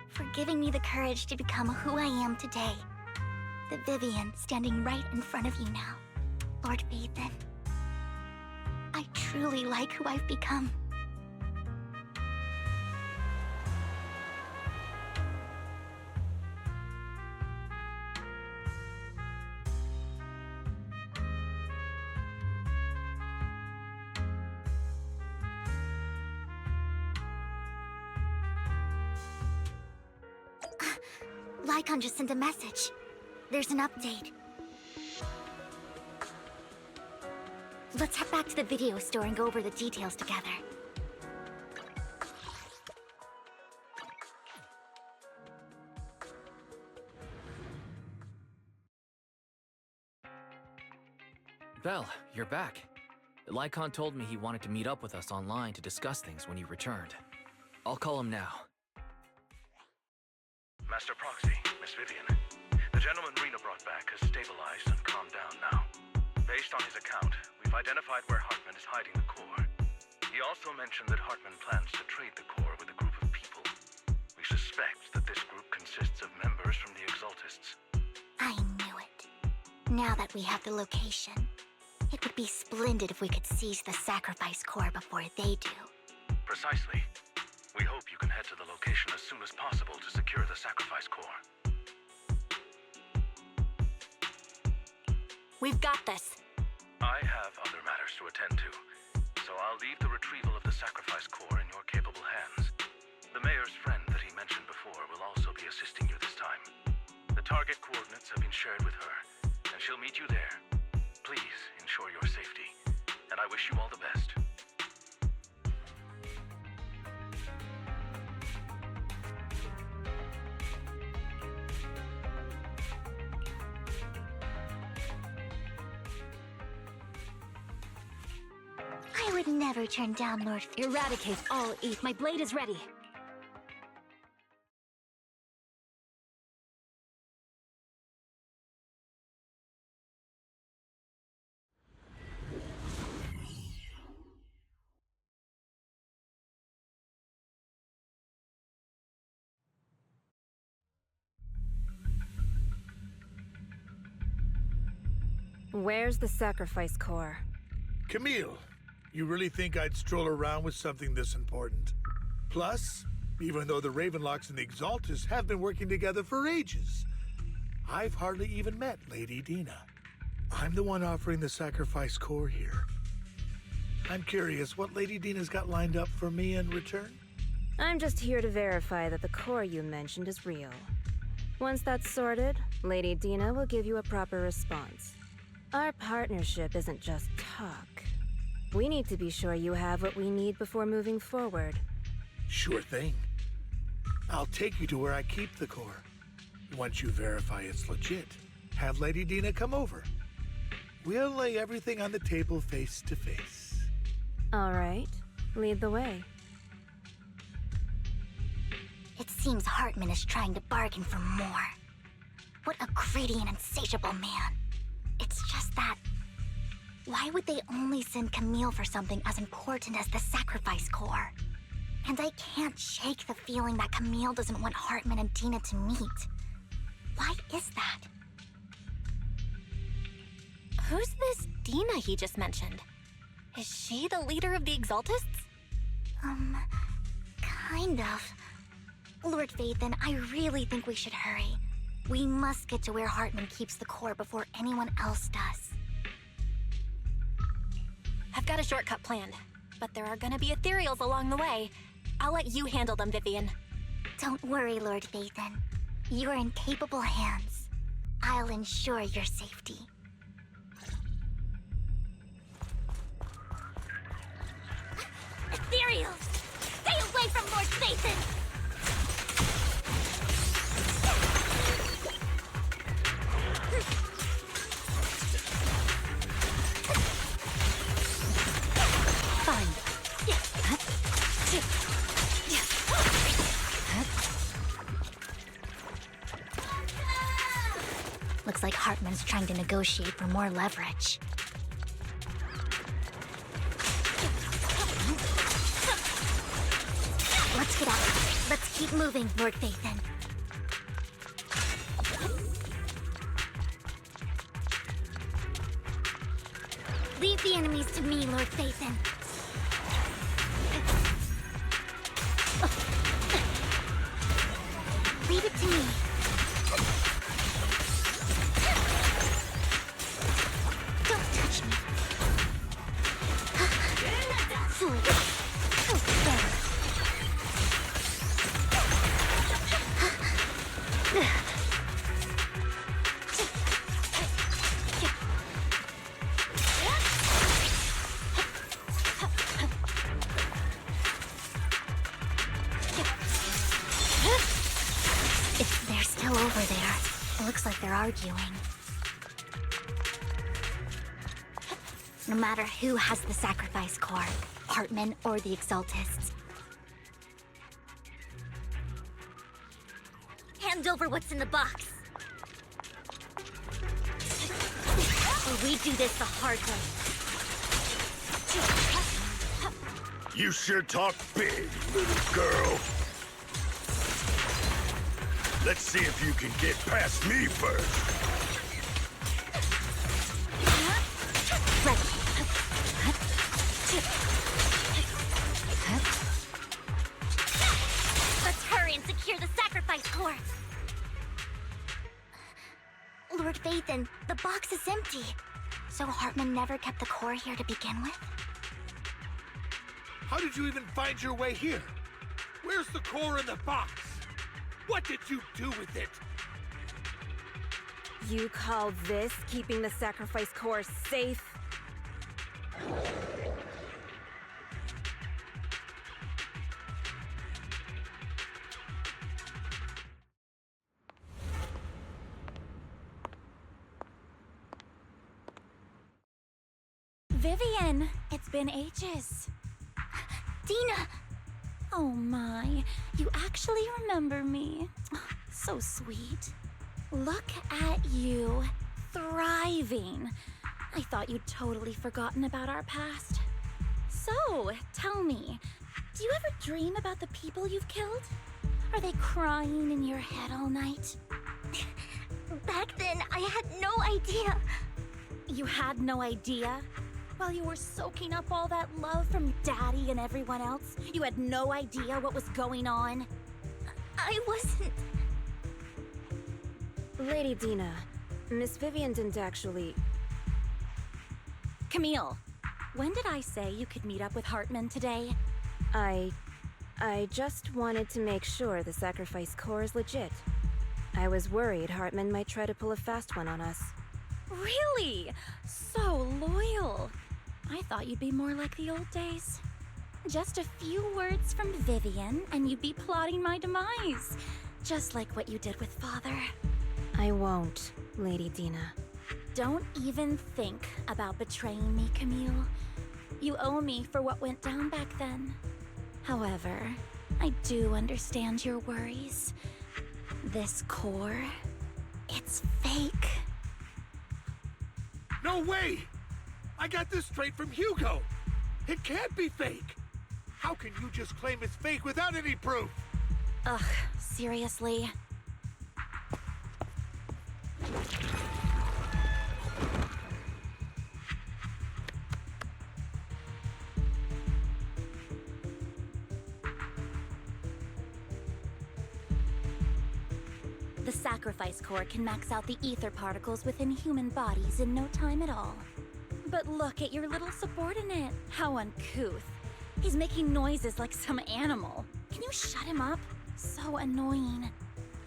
for giving me the courage to become who I am today. The Vivian standing right in front of you now. Lord Vathan, I truly like who I've become. Lycon just sent a message. There's an update. Let's head back to the video store and go over the details together. Belle, you're back. Lycon told me he wanted to meet up with us online to discuss things when you returned. I'll call him now. Master Proxy, Miss Vivian. The gentleman Rena brought back has stabilized and calmed down now. Based on his account, we've identified where Hartman is hiding the core. He also mentioned that Hartman plans to trade the core with a group of people. We suspect that this group consists of members from the Exaltists. I knew it. Now that we have the location, it would be splendid if we could seize the sacrifice core before they do. Precisely. We hope you can head to the location as soon as possible to secure the sacrifice core. We've got this. I have other matters to attend to, so I'll leave the retrieval of the sacrifice core in your capable hands. The mayor's friend that he mentioned before will also be assisting you this time. The target coordinates have been shared with her, and she'll meet you there. Please ensure your safety, and I wish you all the best. I would never turn down Lord... Eradicate all 8. My blade is ready. Where's the sacrifice core? Camille, you really think I'd stroll around with something this important? Plus, even though the Ravenlocks and the Exaltists have been working together for ages, I've hardly even met Lady Dina. I'm the one offering the sacrifice core here. I'm curious what Lady Dina's got lined up for me in return? I'm just here to verify that the core you mentioned is real. Once that's sorted, Lady Dina will give you a proper response. Our partnership isn't just talk. We need to be sure you have what we need before moving forward. Sure thing. I'll take you to where I keep the core. Once you verify it's legit, have Lady Dina come over. We'll lay everything on the table face to face. All right, lead the way. It seems Hartman is trying to bargain for more. What a greedy and insatiable man. It's just that... why would they only send Camille for something as important as the sacrifice core? And I can't shake the feeling that Camille doesn't want Hartman and Dina to meet. Why is that? Who's this Dina he just mentioned? Is she the leader of the Exaltists? Kind of. Lord Vathan, I really think we should hurry. We must get to where Hartman keeps the core before anyone else does. I've got a shortcut planned, but there are gonna be ethereals along the way. I'll let you handle them, Vivian. Don't worry, Lord Vathan. You're in capable hands. I'll ensure your safety. Ethereals! Stay away from Lord Vathan! Fine. Hartman's trying to negotiate for more leverage. Let's get out. Let's keep moving, Lord Phaethon. Leave the enemies to me, Lord Phaethon. Leave it to me. Don't touch me. Fool. If they're still over there, it looks like they're arguing. No matter who has the sacrifice core, Hartman or the Exaltists. Hand over what's in the box. Or we do this the hard way. You sure talk big, little girl. Let's see if you can get past me first. Right. Let's hurry and secure the sacrifice core. Lord Phaethon, the box is empty. So Hartman never kept the core here to begin with? How did you even find your way here? Where's the core in the box? What did you do with it? You call this keeping the sacrifice core safe? Vivian, it's been ages. Dina! Oh my, you actually remember me. So sweet. Look at you, thriving. I thought you'd totally forgotten about our past. So, tell me, do you ever dream about the people you've killed? Are they crying in your head all night? Back then, I had no idea. You had no idea? While you were soaking up all that love from Daddy and everyone else, you had no idea what was going on? I wasn't... Lady Dina, Miss Vivian didn't actually... Camille, when did I say you could meet up with Hartman today? I just wanted to make sure the sacrifice core is legit. I was worried Hartman might try to pull a fast one on us. Really? So loyal. I thought you'd be more like the old days. Just a few words from Vivian, and you'd be plotting my demise. Just like what you did with Father. I won't, Lady Dina. Don't even think about betraying me, Camille. You owe me for what went down back then. However, I do understand your worries. This core, it's fake. No way! I got this straight from Hugo. It can't be fake. How can you just claim it's fake without any proof? Ugh, seriously? The sacrifice core can max out the ether particles within human bodies in no time at all. But look at your little subordinate. How uncouth. He's making noises like some animal. Can you shut him up? So annoying.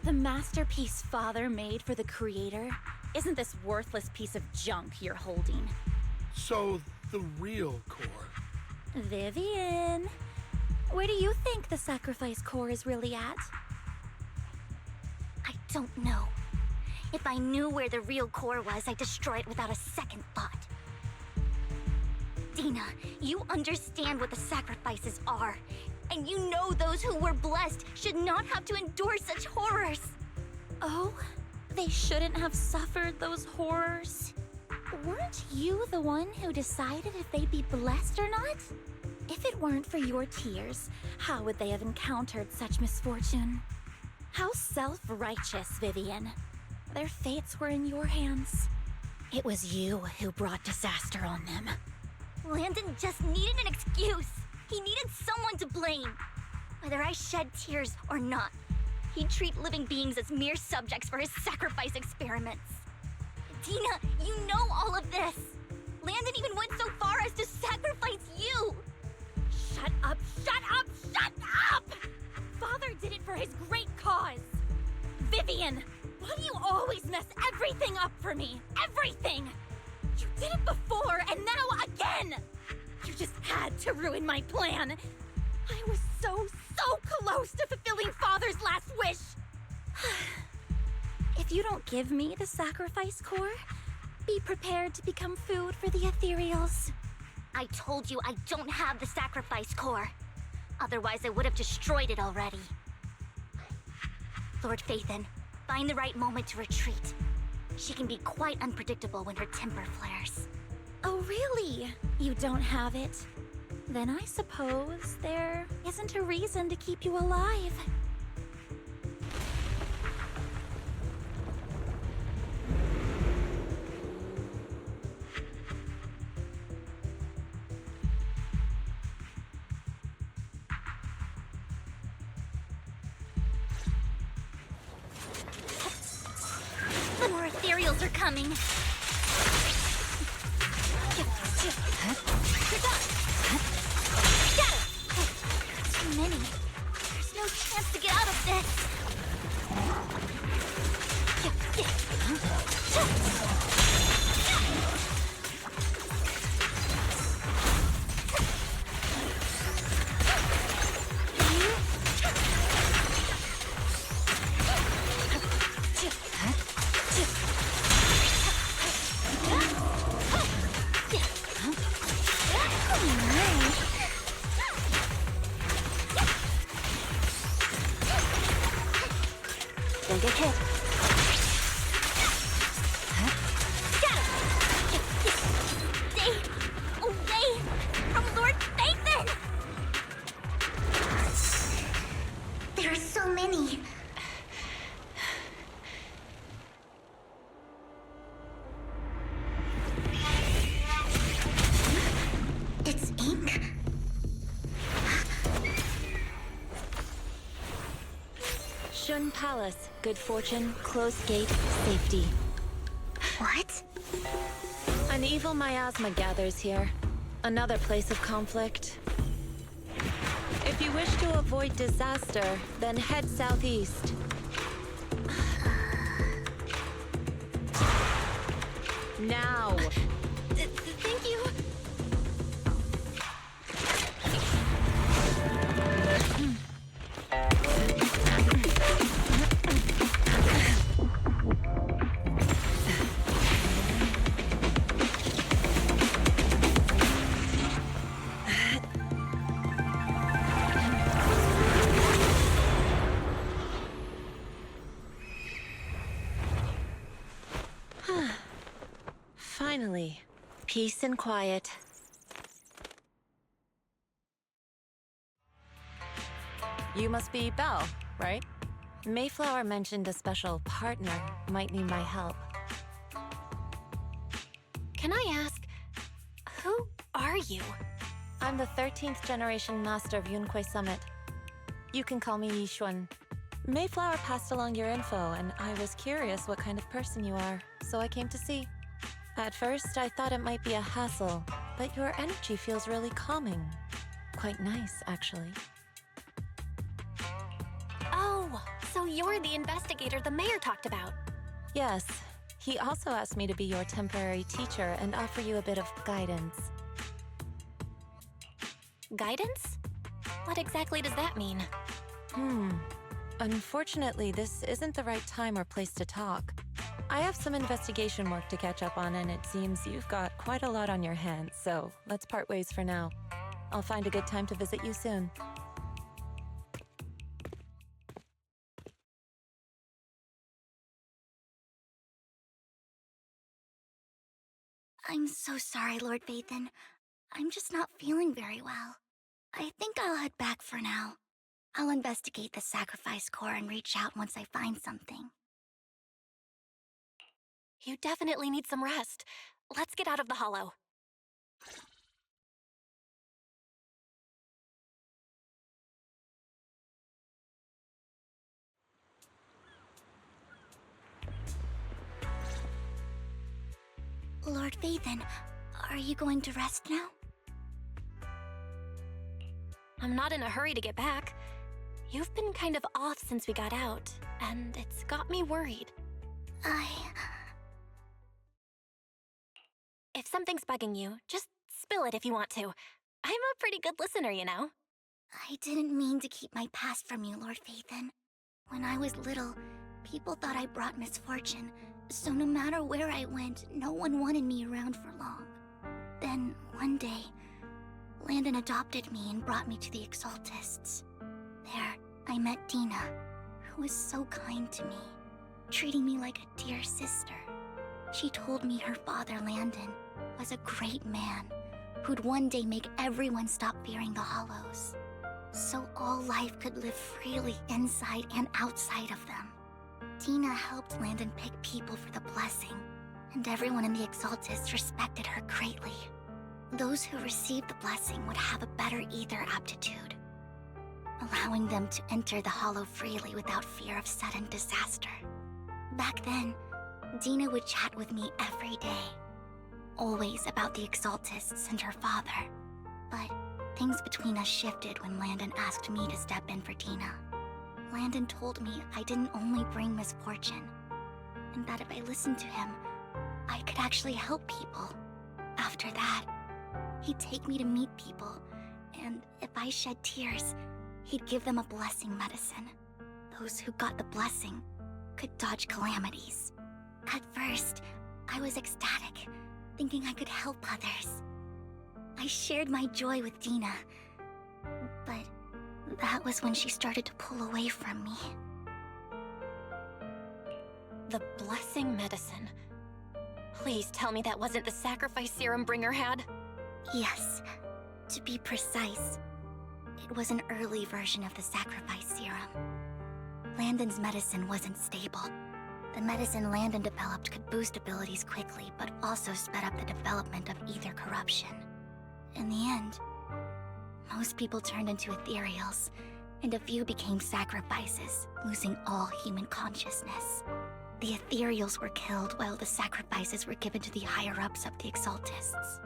The masterpiece Father made for the Creator isn't this worthless piece of junk you're holding. So, the real core. Vivian, where do you think the sacrifice core is really at? I don't know. If I knew where the real core was, I'd destroy it without a second thought. Dina, you understand what the sacrifices are. And you know those who were blessed should not have to endure such horrors. Oh, They shouldn't have suffered those horrors. Weren't you the one who decided if they'd be blessed or not? If it weren't for your tears, how would they have encountered such misfortune? How self-righteous, Vivian. Their fates were in your hands. It was you who brought disaster on them. Landon just needed an excuse. He needed someone to blame. Whether I shed tears or not, he'd treat living beings as mere subjects for his sacrifice experiments. Dina, you know all of this. Landon even went so far as to sacrifice you. Shut up, shut up, shut up! Father did it for his great cause. Vivian, why do you always mess everything up for me? Everything! You did it before, and now again! You just had to ruin my plan. I was so close to fulfilling Father's last wish. If you don't give me the sacrifice core, be prepared to become food for the ethereals. I told you I don't have the sacrifice core. Otherwise, I would have destroyed it already. Lord Phaethon, find the right moment to retreat. She can be quite unpredictable when her temper flares. Oh, really? You don't have it? Then I suppose there isn't a reason to keep you alive. The more ethereals are coming. Too many. There's no chance to get out of this. Don't get hit. Stay away from Lord Phaethon! There are so many. It's ink? Shun Palace, good fortune, closed gate, safety. What? An evil miasma gathers here. Another place of conflict. If you wish to avoid disaster, then head southeast. Now! Thank you. Finally, peace and quiet. You must be Belle, right? Mayflower mentioned a special partner might need my help. Can I ask, who are you? I'm the 13th generation master of Yunque Summit. You can call me Yishuan. Mayflower passed along your info, and I was curious what kind of person you are, so I came to see. At first, I thought it might be a hassle, but your energy feels really calming. Quite nice, actually. Oh, so you're the investigator the mayor talked about. Yes. He also asked me to be your temporary teacher and offer you a bit of guidance. Guidance? What exactly does that mean? Unfortunately, this isn't the right time or place to talk. I have some investigation work to catch up on, and it seems you've got quite a lot on your hands, so let's part ways for now. I'll find a good time to visit you soon. I'm so sorry, Lord Vathan. I'm just not feeling very well. I think I'll head back for now. I'll investigate the sacrifice core and reach out once I find something. You definitely need some rest. Let's get out of the hollow. Lord Vathan, are you going to rest now? I'm not in a hurry to get back. You've been kind of off since we got out, and it's got me worried. If something's bugging you, just spill it if you want to. I'm a pretty good listener, you know. I didn't mean to keep my past from you, Lord Vathan. When I was little, people thought I brought misfortune, so no matter where I went, no one wanted me around for long. Then, one day, Landon adopted me and brought me to the Exaltists. There, I met Dina, who was so kind to me, treating me like a dear sister. She told me her father, Landon, was a great man who'd one day make everyone stop fearing the Hollows, so all life could live freely inside and outside of them. Dina helped Landon pick people for the blessing, and everyone in the Exaltists respected her greatly. Those who received the blessing would have a better ether aptitude, allowing them to enter the Hollow freely without fear of sudden disaster. Back then, Dina would chat with me every day, always about the Exaltists and her father. But things between us shifted when Landon asked me to step in for Dina. Landon told me I didn't only bring misfortune, and that if I listened to him, I could actually help people. After that, he'd take me to meet people, and if I shed tears, he'd give them a blessing medicine. Those who got the blessing could dodge calamities. At first, I was ecstatic, thinking I could help others. I shared my joy with Dina, but that was when she started to pull away from me. The blessing medicine. Please tell me that wasn't the sacrifice serum Bringer had. Yes, to be precise, it was an early version of the sacrifice serum. Landon's medicine wasn't stable. The medicine Landon developed could boost abilities quickly, but also sped up the development of ether corruption. In the end, most people turned into ethereals, and a few became sacrifices, losing all human consciousness. The ethereals were killed while the sacrifices were given to the higher-ups of the Exaltists.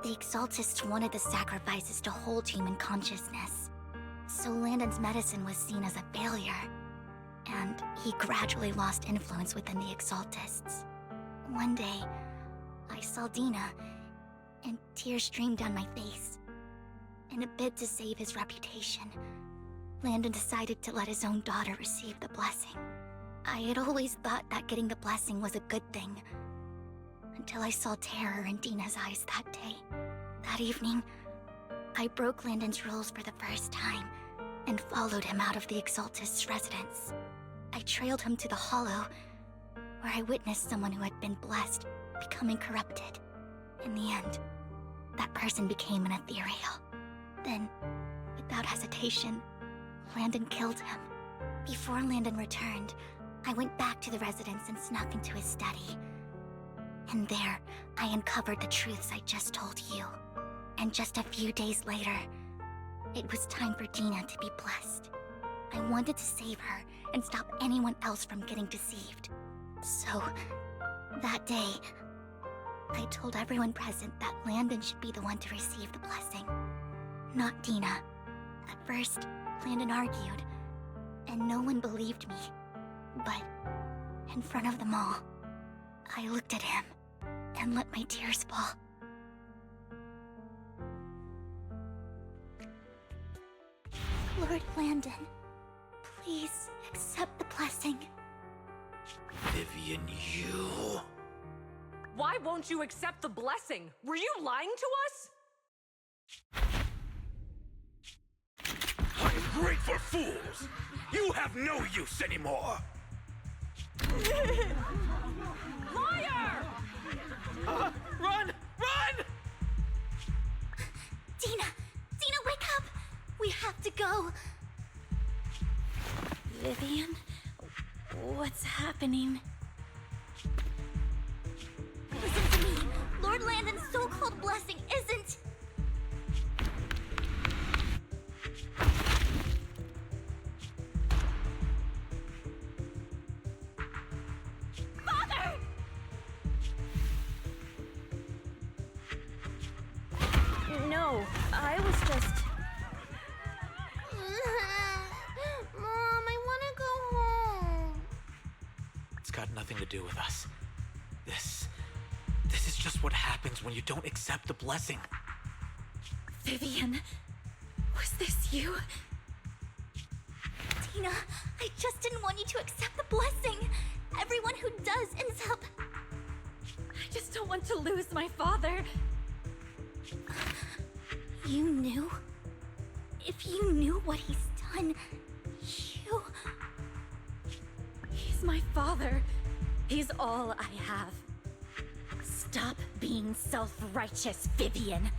The Exaltists wanted the sacrifices to hold human consciousness, so Landon's medicine was seen as a failure, and he gradually lost influence within the Exaltists. One day, I saw Dina, and tears streamed down my face. In a bid to save his reputation, Landon decided to let his own daughter receive the blessing. I had always thought that getting the blessing was a good thing, until I saw terror in Dina's eyes that day. That evening, I broke Landon's rules for the first time, and followed him out of the Exaltist's residence. I trailed him to the Hollow, where I witnessed someone who had been blessed becoming corrupted. In the end, that person became an ethereal. Then, without hesitation, Landon killed him. Before Landon returned, I went back to the residence and snuck into his study. And there, I uncovered the truths I just told you. And just a few days later, it was time for Dina to be blessed. I wanted to save her and stop anyone else from getting deceived. So, that day, I told everyone present that Landon should be the one to receive the blessing, not Dina. At first, Landon argued, and no one believed me. But, in front of them all, I looked at him and let my tears fall. Lord Landon, please accept the blessing. Vivian, you... Why won't you accept the blessing? Were you lying to us? Ungrateful fools! You have no use anymore! Liar! Run! Vivian? What's happening? Listen to me. Lord Landon's so-called blessing isn't... Father! No, I was just... Mom, I want to go home. It's got nothing to do with us. This is just what happens when you don't accept the blessing. Vivian, was this you? Tina, I just didn't want you to accept the blessing. Everyone who does ends up... I just don't want to lose my father. You knew? If you knew what he's done, you... He's my father. He's all I have. Stop being self-righteous, Vivian.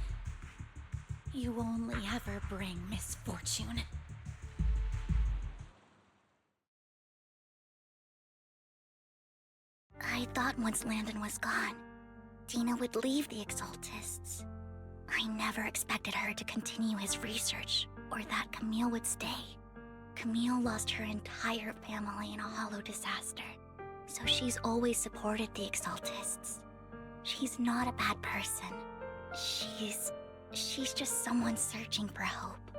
You only ever bring misfortune. I thought once Landon was gone, Tina would leave the Exaltists. I never expected her to continue his research, or that Camille would stay. Camille lost her entire family in a hollow disaster, so she's always supported the Exaltists. She's not a bad person. She's just someone searching for hope.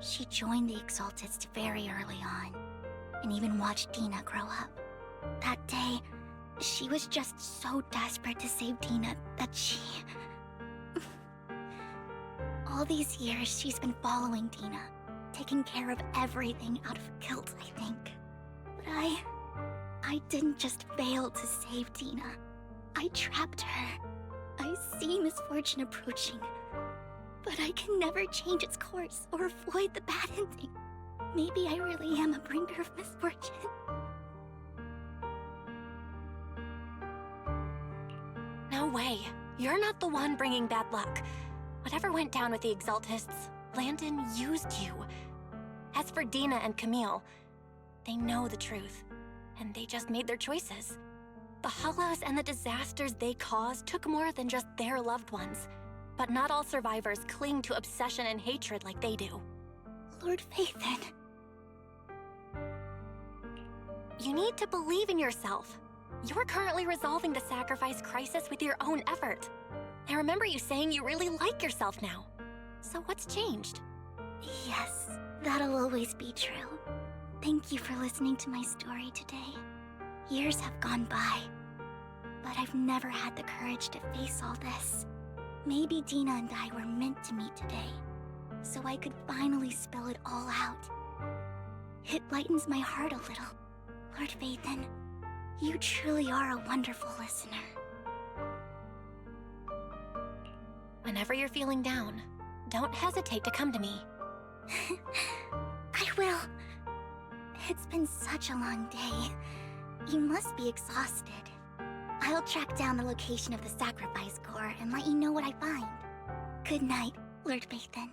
She joined the Exaltists very early on, and even watched Dina grow up. That day, she was just so desperate to save Dina that she... All these years, she's been following Dina, taking care of everything out of guilt, I think. But I didn't just fail to save Dina. I trapped her. I see misfortune approaching, but I can never change its course or avoid the bad ending. Maybe I really am a bringer of misfortune. No way. You're not the one bringing bad luck. Whatever went down with the Exaltists, Landon used you. As for Dina and Camille, they know the truth, and they just made their choices. The Hollows and the disasters they caused took more than just their loved ones. But not all survivors cling to obsession and hatred like they do. Lord Phaethon. You need to believe in yourself. You're currently resolving the sacrifice crisis with your own effort. I remember you saying you really like yourself now. So what's changed? Yes, that'll always be true. Thank you for listening to my story today. Years have gone by, but I've never had the courage to face all this. Maybe Dina and I were meant to meet today, so I could finally spill it all out. It lightens my heart a little. Lord Phaethon, you truly are a wonderful listener. Whenever you're feeling down, don't hesitate to come to me. I will. It's been such a long day. You must be exhausted. I'll track down the location of the sacrifice core and let you know what I find. Good night, Lord Phaethon.